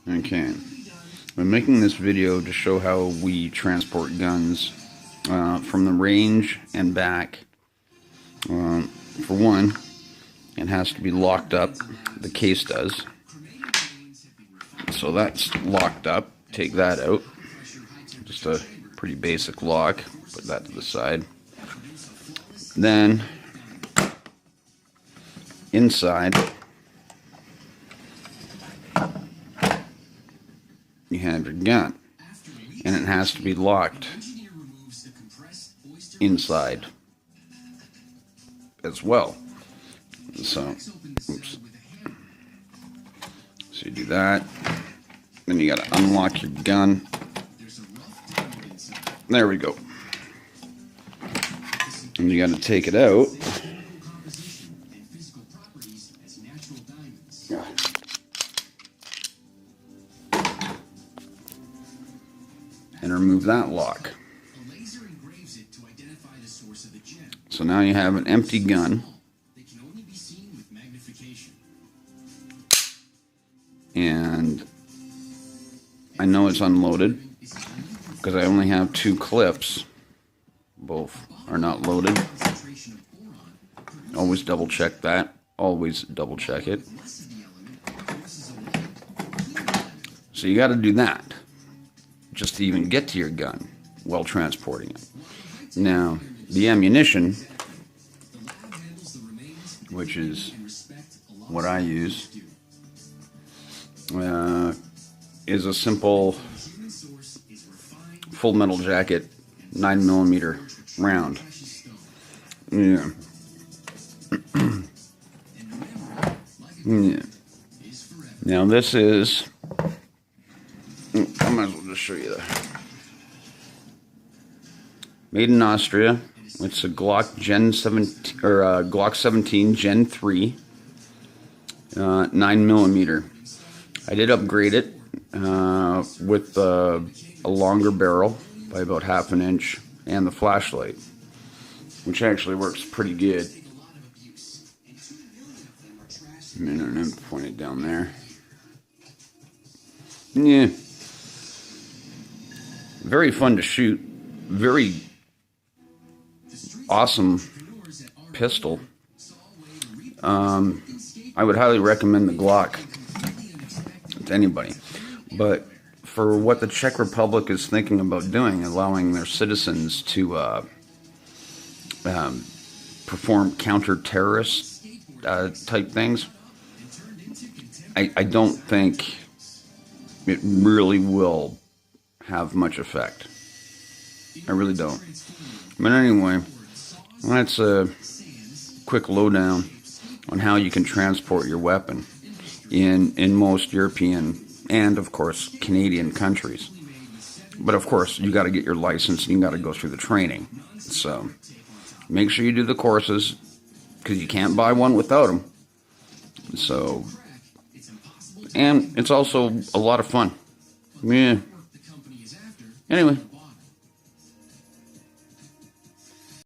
Okay, I'm making this video to show how we transport guns from the range and back. For one, it has to be locked up. The case does. So that's locked up. Take that out. Just a pretty basic lock. Put that to the side. Then, inside, you have your gun, and it has to be locked inside as well. So, oops. So you do that, then you got to unlock your gun. There we go. And you got to take it out. And remove that lock. So now you have an empty gun. And I know it's unloaded because I only have 2 clips. Both are not loaded. Always double check that. Always double check it. So you got to do that just to even get to your gun while transporting it. Now, the ammunition, which is what I use, is a simple Full Metal Jacket 9mm round. Yeah. Yeah. Now this is, I might as well just show you that. Made in Austria. It's a Glock Gen 17 or Glock 17 Gen 3, 9mm. I did upgrade it with a longer barrel by about 1/2 inch and the flashlight, which actually works pretty good. And then point it down there. Yeah. Very fun to shoot. Very awesome pistol. I would highly recommend the Glock to anybody. But for what the Czech Republic is thinking about doing, allowing their citizens to perform counter-terrorist type things, I don't think it really will have much effect. I really don't. But anyway, that's a quick lowdown on how you can transport your weapon in most European and, of course, Canadian countries. But, of course, you got to get your license and you got to go through the training. So, make sure you do the courses, because you can't buy one without them. So, and it's also a lot of fun. Yeah. Anyway.